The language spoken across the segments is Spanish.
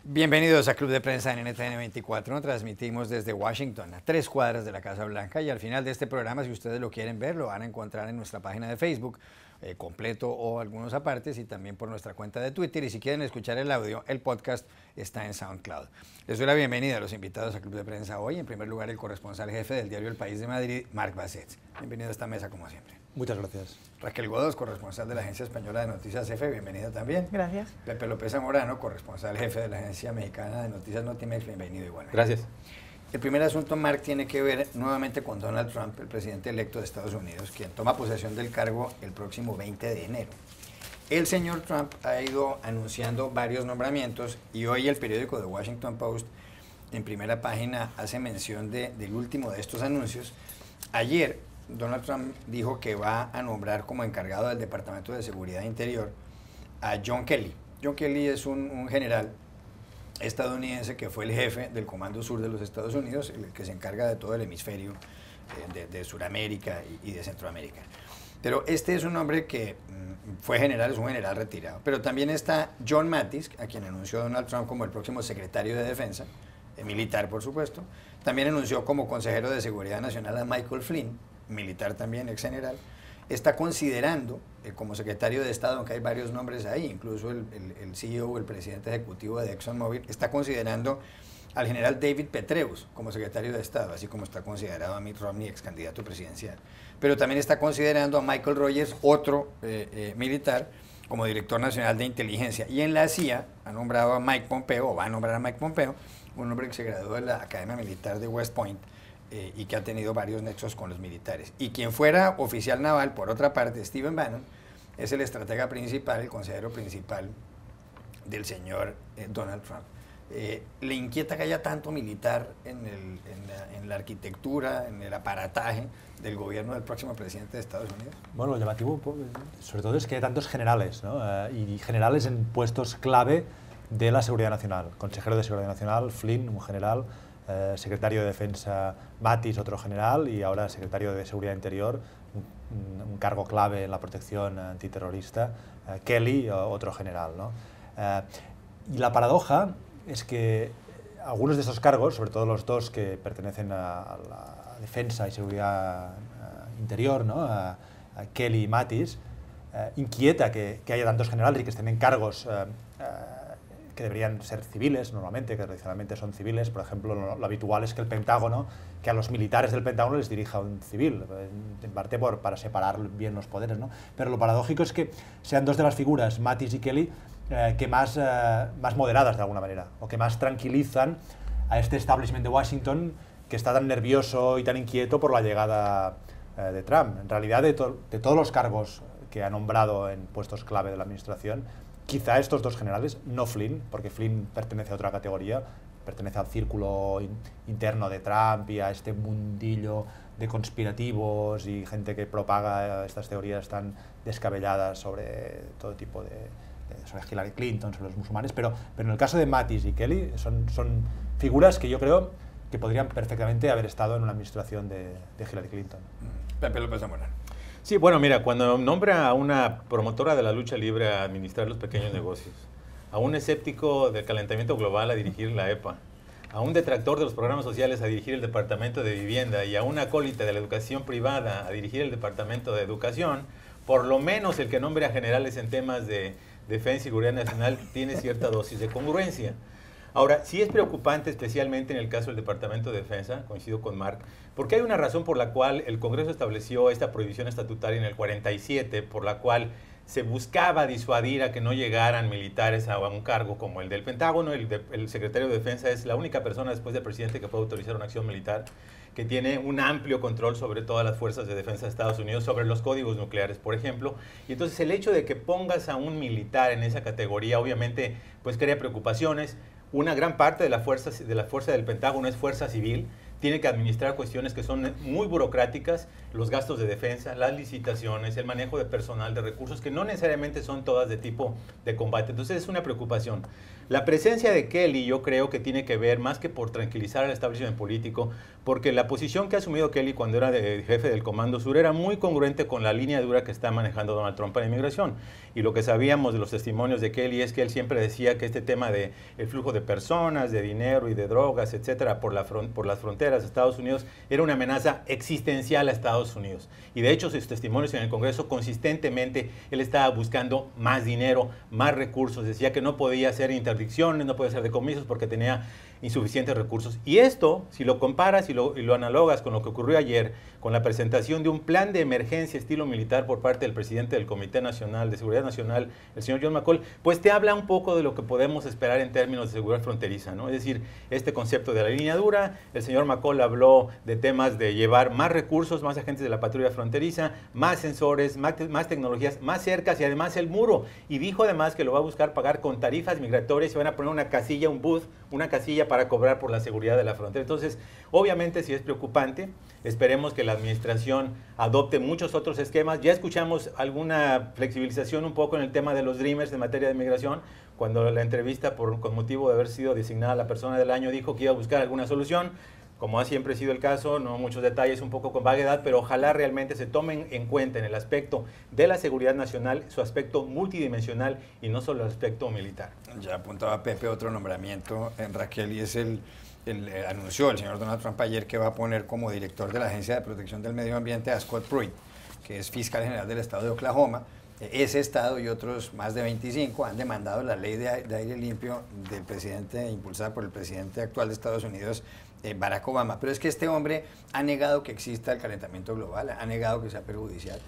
Bienvenidos a Club de Prensa en NTN 24. Transmitimos desde Washington, a 3 cuadras de la Casa Blanca, y al final de este programa, si ustedes lo quieren ver, lo van a encontrar en nuestra página de Facebook, completo o algunos apartes, y también por nuestra cuenta de Twitter. Y si quieren escuchar el audio, el podcast está en SoundCloud. Les doy la bienvenida a los invitados a Club de Prensa hoy. En primer lugar, el corresponsal jefe del diario El País de Madrid, Marc Bassets. Bienvenido a esta mesa, como siempre. Muchas gracias. Raquel Godos, corresponsal de la Agencia Española de Noticias EFE, bienvenida también. Gracias. Pepe López Zamorano, corresponsal jefe de la Agencia Mexicana de Noticias Notimex, bienvenido igual. Gracias. El primer asunto, Marc, tiene que ver nuevamente con Donald Trump, el presidente electo de Estados Unidos, quien toma posesión del cargo el próximo 20 de enero. El señor Trump ha ido anunciando varios nombramientos, y hoy el periódico The Washington Post, en primera página, hace mención del último de estos anuncios. Ayer, Donald Trump dijo que va a nombrar como encargado del Departamento de Seguridad Interior a John Kelly. John Kelly es un general estadounidense que fue el jefe del Comando Sur de los Estados Unidos, el que se encarga de todo el hemisferio de Sudamérica y de Centroamérica. Pero este es un hombre que fue general, es un general retirado. Pero también está John Mattis, a quien anunció Donald Trump como el próximo secretario de Defensa, militar por supuesto. También anunció como consejero de Seguridad Nacional a Michael Flynn, militar también, ex general. Está considerando como secretario de Estado, aunque hay varios nombres ahí, incluso el CEO, el presidente ejecutivo de ExxonMobil, está considerando al general David Petraeus como secretario de Estado, así como está considerado a Mitt Romney, ex candidato presidencial. Pero también está considerando a Michael Rogers, otro militar, como director nacional de inteligencia. Y en la CIA ha nombrado a Mike Pompeo, o va a nombrar a Mike Pompeo, un hombre que se graduó de la Academia Militar de West Point, y que ha tenido varios nexos con los militares. Y quien fuera oficial naval, por otra parte, Stephen Bannon, es el estratega principal, el consejero principal del señor Donald Trump. ¿Le inquieta que haya tanto militar en la arquitectura, en el aparataje del gobierno del próximo presidente de Estados Unidos? Bueno, lo llamativo, sobre todo, es que hay tantos generales, ¿no? Y generales en puestos clave de la seguridad nacional. Consejero de Seguridad Nacional, Flynn, un general, secretario de Defensa Mattis, otro general, y ahora secretario de Seguridad Interior, un cargo clave en la protección antiterrorista, Kelly, otro general, ¿no? Y la paradoja es que algunos de esos cargos, sobre todo los dos que pertenecen a la Defensa y Seguridad Interior, ¿no? a Kelly y Mattis, inquieta que haya tantos generales y que estén en cargos que deberían ser civiles normalmente, que tradicionalmente son civiles. Por ejemplo, lo habitual es que el Pentágono, que a los militares del Pentágono les dirija un civil, en parte para separar bien los poderes, ¿no? Pero lo paradójico es que sean dos de las figuras, Mattis y Kelly, que más moderadas de alguna manera, o que más tranquilizan a este establishment de Washington, que está tan nervioso y tan inquieto por la llegada de Trump. En realidad, de todos los cargos que ha nombrado en puestos clave de la administración, quizá estos dos generales, no Flynn, porque Flynn pertenece a otra categoría, pertenece al círculo interno de Trump y a este mundillo de conspirativos y gente que propaga estas teorías tan descabelladas sobre todo tipo sobre Hillary Clinton, sobre los musulmanes, pero en el caso de Mattis y Kelly son figuras que yo creo que podrían perfectamente haber estado en una administración de Hillary Clinton. Pepe López Zamorano. Sí, bueno, mira, cuando nombra a una promotora de la lucha libre a administrar los pequeños negocios, a un escéptico del calentamiento global a dirigir la EPA, a un detractor de los programas sociales a dirigir el Departamento de Vivienda y a un acólita de la educación privada a dirigir el Departamento de Educación, por lo menos el que nombre a generales en temas de defensa y seguridad nacional tiene cierta dosis de congruencia. Ahora, sí es preocupante, especialmente en el caso del Departamento de Defensa, coincido con Marc, porque hay una razón por la cual el Congreso estableció esta prohibición estatutaria en el 47, por la cual se buscaba disuadir a que no llegaran militares a un cargo como el del Pentágono. El secretario de Defensa es la única persona después del presidente que puede autorizar una acción militar, que tiene un amplio control sobre todas las fuerzas de defensa de Estados Unidos, sobre los códigos nucleares, por ejemplo. Y entonces el hecho de que pongas a un militar en esa categoría, obviamente, pues crea preocupaciones. Una gran parte de la fuerza del Pentágono es fuerza civil, tiene que administrar cuestiones que son muy burocráticas, los gastos de defensa, las licitaciones, el manejo de personal, de recursos, que no necesariamente son todas de tipo de combate. Entonces es una preocupación. La presencia de Kelly yo creo que tiene que ver más que por tranquilizar al establishment político, porque la posición que ha asumido Kelly cuando era jefe del Comando Sur era muy congruente con la línea dura que está manejando Donald Trump para la inmigración. Y lo que sabíamos de los testimonios de Kelly es que él siempre decía que este tema de el flujo de personas, de dinero y de drogas, etcétera, por las fronteras de Estados Unidos era una amenaza existencial a Estados Unidos. Y de hecho sus testimonios en el Congreso consistentemente él estaba buscando más dinero, más recursos, decía que no podía hacer interdicciones, no podía hacer decomisos porque tenía insuficientes recursos. Y esto, si lo comparas y lo analogas con lo que ocurrió ayer, con la presentación de un plan de emergencia estilo militar por parte del presidente del Comité Nacional de Seguridad Nacional, el señor John McCaul, pues te habla un poco de lo que podemos esperar en términos de seguridad fronteriza, ¿no? Es decir, este concepto de la línea dura, el señor McCaul habló de temas de llevar más recursos, más agentes de la patrulla fronteriza, más sensores, más tecnologías, más cercas y además el muro. Y dijo además que lo va a buscar pagar con tarifas migratorias y van a poner una casilla, un booth, una casilla para cobrar por la seguridad de la frontera. Entonces, obviamente sí es preocupante. Esperemos que la administración adopte muchos otros esquemas. Ya escuchamos alguna flexibilización un poco en el tema de los Dreamers en materia de migración. Cuando la entrevista, con motivo de haber sido designada la persona del año, dijo que iba a buscar alguna solución. Como ha siempre sido el caso, no muchos detalles, un poco con vaguedad, pero ojalá realmente se tomen en cuenta en el aspecto de la seguridad nacional, su aspecto multidimensional y no solo el aspecto militar. Ya apuntaba Pepe otro nombramiento en Raquel y es anunció el señor Donald Trump ayer que va a poner como director de la Agencia de Protección del Medio Ambiente a Scott Pruitt, que es fiscal general del estado de Oklahoma. Ese estado y otros más de 25 han demandado la ley de aire limpio del presidente, impulsada por el presidente actual de Estados Unidos, Barack Obama. Pero es que este hombre ha negado que exista el calentamiento global, ha negado que sea perjudicial,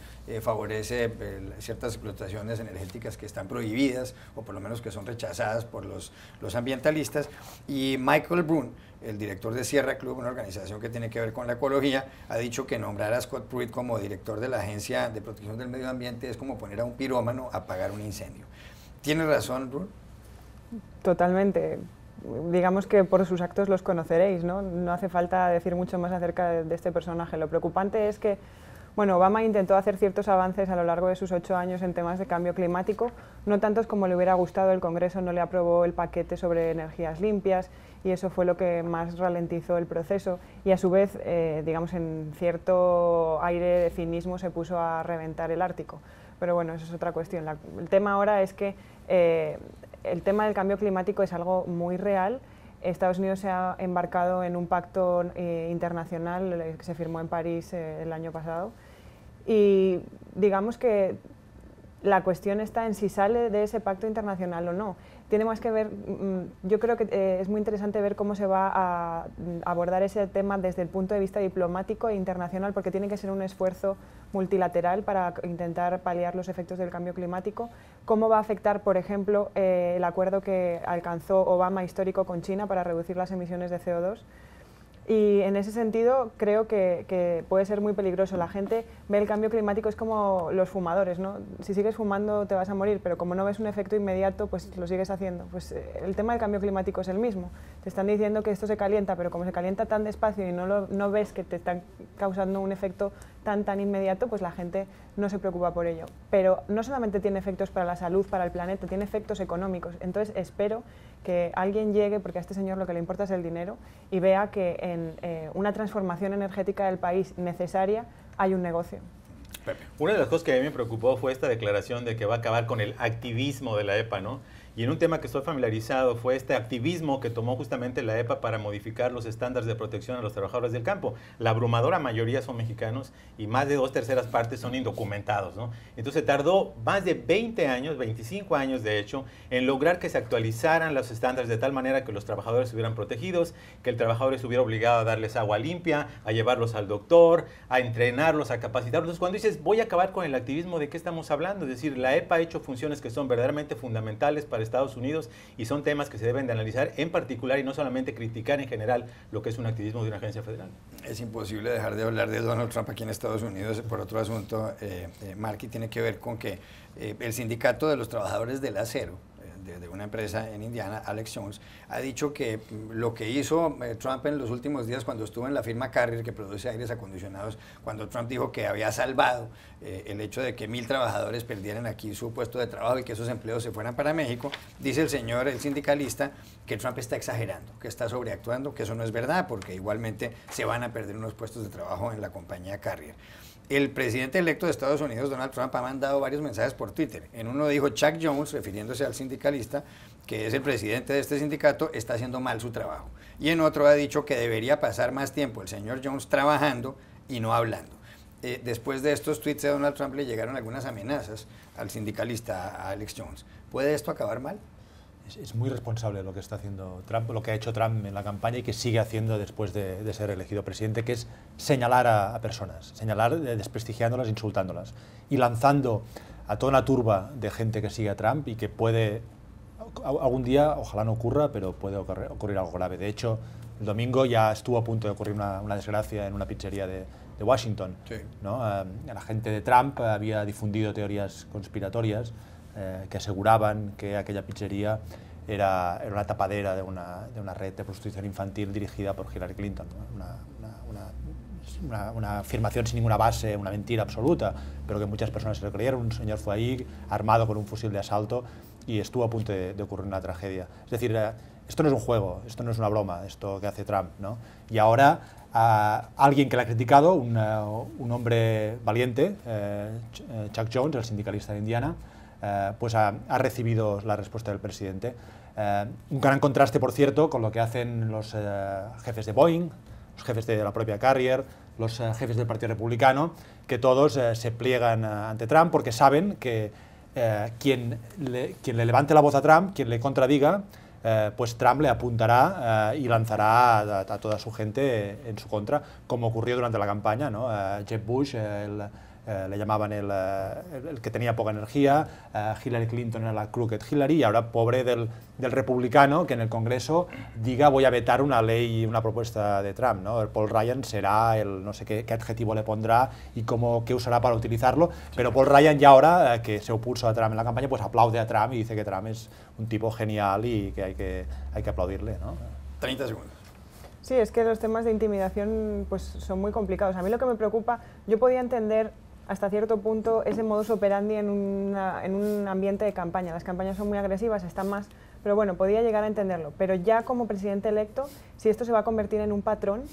favorece ciertas explotaciones energéticas que están prohibidas o por lo menos que son rechazadas por los ambientalistas. Y Michael Brune, el director de Sierra Club, una organización que tiene que ver con la ecología, ha dicho que nombrar a Scott Pruitt como director de la Agencia de Protección del Medio Ambiente es como poner a un pirómano a apagar un incendio. ¿Tiene razón, Brune? Totalmente. Digamos que por sus actos los conoceréis, ¿no? No hace falta decir mucho más acerca de este personaje. Lo preocupante es que, bueno, Obama intentó hacer ciertos avances a lo largo de sus 8 años en temas de cambio climático, no tantos como le hubiera gustado. El Congreso no le aprobó el paquete sobre energías limpias y eso fue lo que más ralentizó el proceso y a su vez, digamos, en cierto aire de cinismo se puso a reventar el Ártico. Pero bueno, eso es otra cuestión. El tema ahora es que el tema del cambio climático es algo muy real. Estados Unidos se ha embarcado en un pacto internacional que se firmó en París el año pasado y digamos que la cuestión está en si sale de ese pacto internacional o no. Tiene más que ver, yo creo que es muy interesante ver cómo se va a abordar ese tema desde el punto de vista diplomático e internacional, porque tiene que ser un esfuerzo multilateral para intentar paliar los efectos del cambio climático. Cómo va a afectar, por ejemplo, el acuerdo que alcanzó Obama histórico con China para reducir las emisiones de CO2. Y en ese sentido creo que puede ser muy peligroso. La gente ve el cambio climático, es como los fumadores, ¿no? Si sigues fumando te vas a morir, pero como no ves un efecto inmediato, pues lo sigues haciendo. Pues el tema del cambio climático es el mismo. Te están diciendo que esto se calienta, pero como se calienta tan despacio y no ves que te están causando un efecto tan inmediato, pues la gente no se preocupa por ello. Pero no solamente tiene efectos para la salud, para el planeta, tiene efectos económicos. Entonces espero que alguien llegue, porque a este señor lo que le importa es el dinero, y vea que en una transformación energética del país necesaria hay un negocio. Una de las cosas que a mí me preocupó fue esta declaración de que va a acabar con el activismo de la EPA, ¿no? Y en un tema que estoy familiarizado fue este activismo que tomó justamente la EPA para modificar los estándares de protección a los trabajadores del campo. La abrumadora mayoría son mexicanos y más de 2/3 partes son indocumentados, ¿no? Entonces tardó más de 20 años, 25 años de hecho, en lograr que se actualizaran los estándares de tal manera que los trabajadores estuvieran protegidos, que el trabajador estuviera obligado a darles agua limpia, a llevarlos al doctor, a entrenarlos, a capacitarlos. Entonces, cuando dices voy a acabar con el activismo, ¿de qué estamos hablando? Es decir, la EPA ha hecho funciones que son verdaderamente fundamentales para Estados Unidos y son temas que se deben de analizar en particular y no solamente criticar en general lo que es un activismo de una agencia federal. Es imposible dejar de hablar de Donald Trump aquí en Estados Unidos por otro asunto, Mark, y tiene que ver con que el sindicato de los trabajadores del acero de una empresa en Indiana, Alex Jones, ha dicho que lo que hizo Trump en los últimos días cuando estuvo en la firma Carrier, que produce aires acondicionados, cuando Trump dijo que había salvado el hecho de que 1.000 trabajadores perdieran aquí su puesto de trabajo y que esos empleos se fueran para México, dice el señor, el sindicalista, que Trump está exagerando, que está sobreactuando, que eso no es verdad, porque igualmente se van a perder unos puestos de trabajo en la compañía Carrier. El presidente electo de Estados Unidos, Donald Trump, ha mandado varios mensajes por Twitter. En uno dijo, Chuck Jones, refiriéndose al sindicalista, que es el presidente de este sindicato, está haciendo mal su trabajo. Y en otro ha dicho que debería pasar más tiempo el señor Jones trabajando y no hablando. Después de estos tweets de Donald Trump le llegaron algunas amenazas al sindicalista, a Alex Jones. ¿Puede esto acabar mal? Es muy responsable lo que está haciendo Trump, lo que ha hecho Trump en la campaña y que sigue haciendo después de ser elegido presidente, que es señalar a personas, señalar desprestigiándolas, insultándolas y lanzando a toda una turba de gente que sigue a Trump y que puede, algún día, ojalá no ocurra, pero puede ocurrir algo grave. De hecho, el domingo ya estuvo a punto de ocurrir una desgracia en una pizzería de Washington. Sí. ¿No? La gente de Trump había difundido teorías conspiratorias que aseguraban que aquella pizzería era una tapadera de una red de prostitución infantil dirigida por Hillary Clinton, ¿no? Una afirmación sin ninguna base, una mentira absoluta, pero que muchas personas se lo creyeron. Un señor fue ahí armado con un fusil de asalto y estuvo a punto de ocurrir una tragedia. Es decir, esto no es un juego, esto no es una broma, esto que hace Trump, ¿no? Y ahora alguien que le ha criticado, un hombre valiente, Chuck Jones, el sindicalista de Indiana, pues ha recibido la respuesta del presidente. Un gran contraste, por cierto, con lo que hacen los jefes de Boeing, los jefes de la propia Carrier, los jefes del Partido Republicano, que todos se pliegan ante Trump porque saben que quien le levante la voz a Trump, quien le contradiga, pues Trump le apuntará y lanzará a toda su gente en su contra, como ocurrió durante la campaña, ¿no? Jeb Bush, le llamaban el que tenía poca energía, Hillary Clinton era la crooked Hillary, y ahora pobre del republicano que en el Congreso diga voy a vetar una ley, una propuesta de Trump, ¿no? El Paul Ryan será no sé qué adjetivo le pondrá y qué usará para utilizarlo, pero Paul Ryan ya ahora, que se opuso a Trump en la campaña, pues aplaude a Trump y dice que Trump es un tipo genial y que hay que aplaudirle, ¿no? 30 segundos. Sí, es que los temas de intimidación pues, son muy complicados. A mí lo que me preocupa, yo podía entender hasta cierto punto ese modus operandi en un ambiente de campaña. Las campañas son muy agresivas, están más, pero bueno, podía llegar a entenderlo. Pero ya como presidente electo, si esto se va a convertir en un patrón,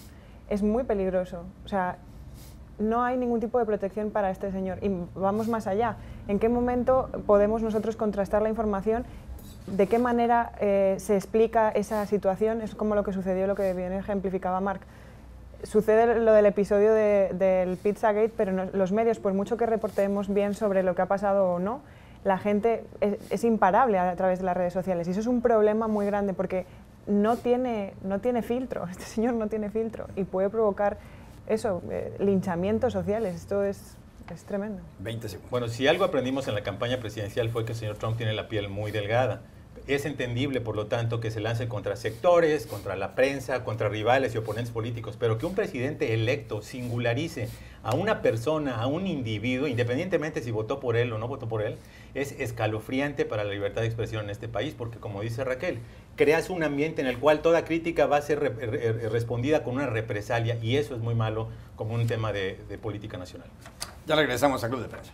es muy peligroso. O sea, no hay ningún tipo de protección para este señor. Y vamos más allá. ¿En qué momento podemos nosotros contrastar la información? ¿De qué manera se explica esa situación? Es como lo que sucedió, lo que bien ejemplificaba Marc. Sucede lo del episodio del Pizzagate, pero los medios, por mucho que reportemos bien sobre lo que ha pasado o no, la gente es imparable a través de las redes sociales. Y eso es un problema muy grande porque no tiene filtro. Este señor no tiene filtro y puede provocar eso, linchamientos sociales. Esto es tremendo. 20 segundos. Bueno, si algo aprendimos en la campaña presidencial fue que el señor Trump tiene la piel muy delgada. Es entendible, por lo tanto, que se lance contra sectores, contra la prensa, contra rivales y oponentes políticos, pero que un presidente electo singularice a una persona, a un individuo, independientemente si votó por él o no votó por él, es escalofriante para la libertad de expresión en este país, porque como dice Raquel, creas un ambiente en el cual toda crítica va a ser respondida con una represalia, y eso es muy malo como un tema de política nacional. Ya regresamos a Club de Prensa.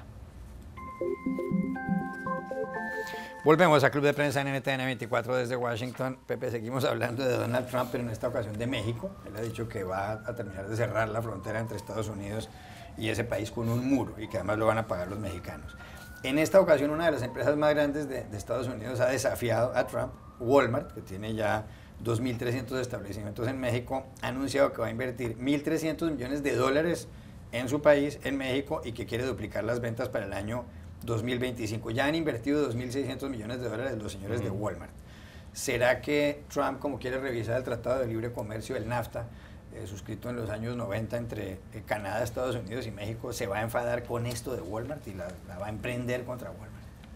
Volvemos a Club de Prensa en NTN 24 desde Washington. Pepe, seguimos hablando de Donald Trump, pero en esta ocasión de México. Él ha dicho que va a terminar de cerrar la frontera entre Estados Unidos y ese país con un muro y que además lo van a pagar los mexicanos. En esta ocasión, una de las empresas más grandes de Estados Unidos ha desafiado a Trump. Walmart, que tiene ya 2.300 establecimientos en México, ha anunciado que va a invertir $1.300 millones en su país, en México, y que quiere duplicar las ventas para el año 2025. Ya han invertido $2.600 millones los señores de Walmart. ¿Será que Trump, como quiere revisar el Tratado de Libre Comercio, el NAFTA, suscrito en los años 90 entre Canadá, Estados Unidos y México, se va a enfadar con esto de Walmart y la va a emprender contra Walmart?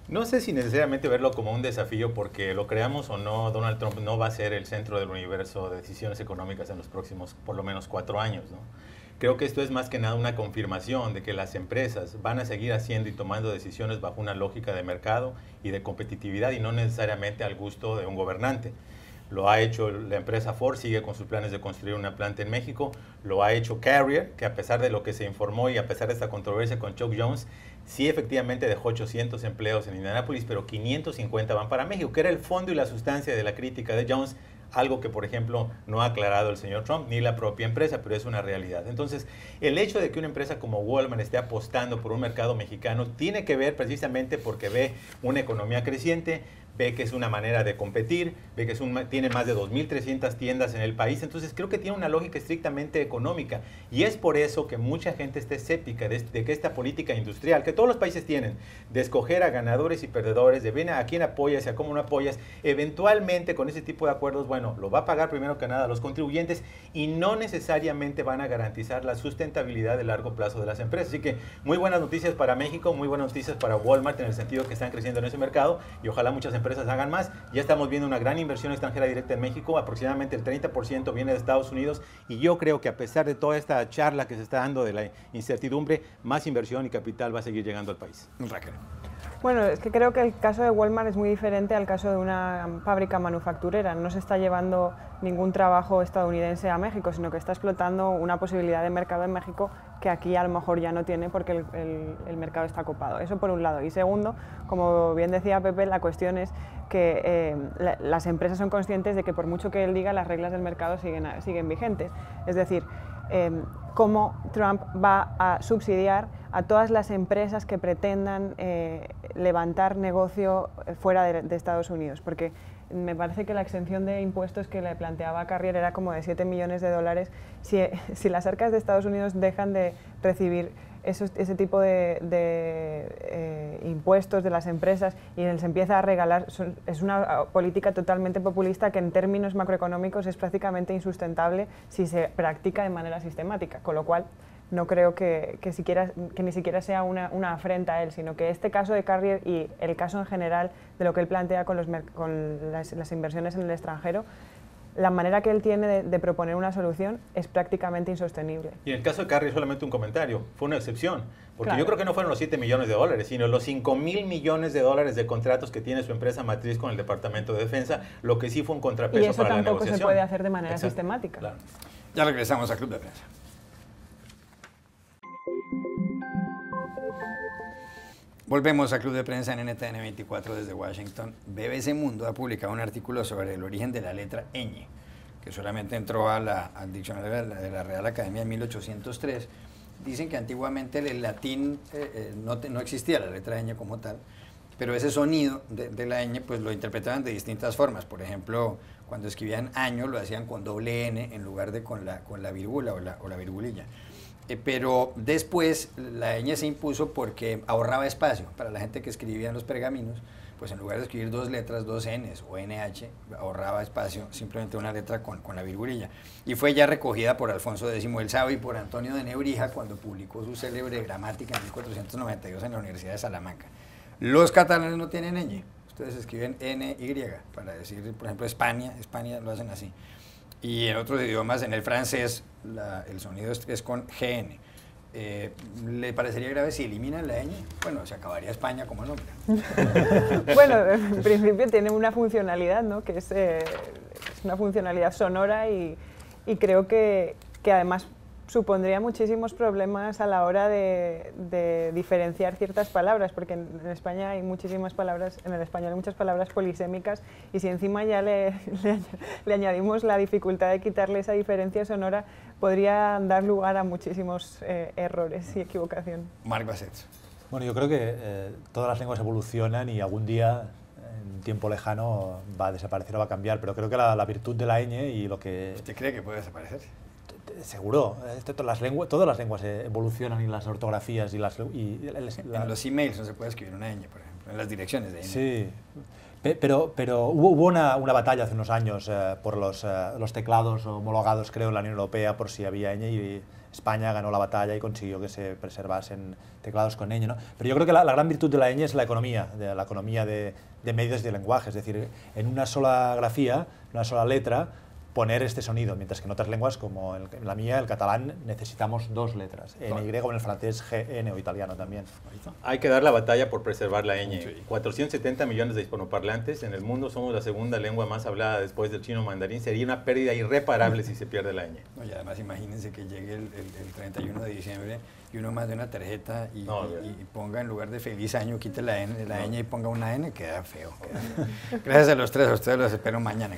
No sé si necesariamente verlo como un desafío, porque lo creamos o no, Donald Trump no va a ser el centro del universo de decisiones económicas en los próximos por lo menos 4 años, ¿no? Creo que esto es más que nada una confirmación de que las empresas van a seguir haciendo y tomando decisiones bajo una lógica de mercado y de competitividad y no necesariamente al gusto de un gobernante. Lo ha hecho la empresa Ford, sigue con sus planes de construir una planta en México. Lo ha hecho Carrier, que a pesar de lo que se informó y a pesar de esta controversia con Chuck Jones, sí efectivamente dejó 800 empleos en Indianápolis, pero 550 van para México, que era el fondo y la sustancia de la crítica de Jones, algo que, por ejemplo, no ha aclarado el señor Trump ni la propia empresa, pero es una realidad. Entonces, el hecho de que una empresa como Walmart esté apostando por un mercado mexicano tiene que ver precisamente porque ve una economía creciente, ve que es una manera de competir, ve que tiene más de 2.300 tiendas en el país, entonces creo que tiene una lógica estrictamente económica y es por eso que mucha gente está escéptica de que esta política industrial, que todos los países tienen, de escoger a ganadores y perdedores, de ver a quién apoyas y a cómo no apoyas, eventualmente con ese tipo de acuerdos, bueno, lo va a pagar primero que nada a los contribuyentes y no necesariamente van a garantizar la sustentabilidad de largo plazo de las empresas. Así que muy buenas noticias para México, muy buenas noticias para Walmart en el sentido que están creciendo en ese mercado y ojalá muchas empresas hagan más. Ya estamos viendo una gran inversión extranjera directa en México, aproximadamente el 30% viene de Estados Unidos y yo creo que a pesar de toda esta charla que se está dando de la incertidumbre, más inversión y capital va a seguir llegando al país. Raquel. Bueno, es que creo que el caso de Walmart es muy diferente al caso de una fábrica manufacturera. No se está llevando ningún trabajo estadounidense a México, sino que está explotando una posibilidad de mercado en México que aquí a lo mejor ya no tiene porque el mercado está copado. Eso por un lado. Y segundo, como bien decía Pepe, la cuestión es que las empresas son conscientes de que por mucho que él diga, las reglas del mercado siguen vigentes. Es decir, cómo Trump va a subsidiar a todas las empresas que pretendan levantar negocio fuera de Estados Unidos, porque me parece que la exención de impuestos que le planteaba Carrier era como de 7 millones de dólares. Si las arcas de Estados Unidos dejan de recibir ese tipo de impuestos de las empresas y se empieza a regalar, es una política totalmente populista que en términos macroeconómicos es prácticamente insustentable si se practica de manera sistemática, con lo cual no creo que ni siquiera sea una afrenta a él, sino que este caso de Carrier y el caso en general de lo que él plantea con las inversiones en el extranjero, la manera que él tiene de proponer una solución es prácticamente insostenible. Y en el caso de Carrier, solamente un comentario, fue una excepción, porque claro, yo creo que no fueron los 7 millones de dólares, sino los 5.000 millones de dólares de contratos que tiene su empresa matriz con el Departamento de Defensa, lo que sí fue un contrapeso para la negociación. Y eso tampoco se puede hacer de manera sistemática. Claro. Ya regresamos a Club de Prensa. Volvemos a Club de Prensa en NTN 24 desde Washington. BBC Mundo ha publicado un artículo sobre el origen de la letra ñ, que solamente entró al diccionario de la Real Academia en 1803. Dicen que antiguamente el latín no existía la letra ñ como tal, pero ese sonido de la ñ pues lo interpretaban de distintas formas. Por ejemplo, cuando escribían año lo hacían con doble n en lugar de con la vírgula o la virgulilla. Pero después la ñ se impuso porque ahorraba espacio para la gente que escribía en los pergaminos, pues en lugar de escribir dos letras, dos Ns o NH, ahorraba espacio simplemente una letra con la virgulilla. Y fue ya recogida por Alfonso X el Sabio y por Antonio de Nebrija cuando publicó su célebre gramática en 1492 en la Universidad de Salamanca. Los catalanes no tienen ñ, ustedes escriben NY para decir, por ejemplo, España lo hacen así. Y en otros idiomas, en el francés, el sonido es con GN. ¿Le parecería grave si eliminan la ñ? Bueno, se acabaría España como nombre. Bueno, en principio tiene una funcionalidad, ¿no? Que es una funcionalidad sonora y creo que además supondría muchísimos problemas a la hora de diferenciar ciertas palabras, porque en España hay muchísimas palabras, en el español hay muchas palabras polisémicas, y si encima ya le añadimos la dificultad de quitarle esa diferencia sonora, podría dar lugar a muchísimos errores y equivocación. Marc Basset. Bueno, yo creo que todas las lenguas evolucionan y algún día, en tiempo lejano, va a desaparecer o va a cambiar, pero creo que la virtud de la ñ y lo que... ¿Usted cree que puede desaparecer? Seguro, todas las lenguas evolucionan y las ortografías y en los emails no se puede escribir una ñ, por ejemplo, en las direcciones de email. Sí, pero hubo una batalla hace unos años por los teclados homologados, creo, en la Unión Europea por si había ñ, y España ganó la batalla y consiguió que se preservasen teclados con ñ, ¿no? Pero yo creo que la gran virtud de la ñ es la economía de medios de lenguaje, es decir, en una sola grafía, una sola letra, poner este sonido, mientras que en otras lenguas, como en la mía, el catalán, necesitamos 2 letras, NY, o en el francés GN o italiano también. Hay que dar la batalla por preservar la ñ. Sí. 470 millones de hispanoparlantes en el mundo, somos la segunda lengua más hablada después del chino mandarín. Sería una pérdida irreparable si se pierde la ñ. No, y además imagínense que llegue el 31 de diciembre y uno mande una tarjeta y ponga en lugar de feliz año, quite la ñ y ponga una N, queda feo. Gracias a los tres, a ustedes los espero mañana.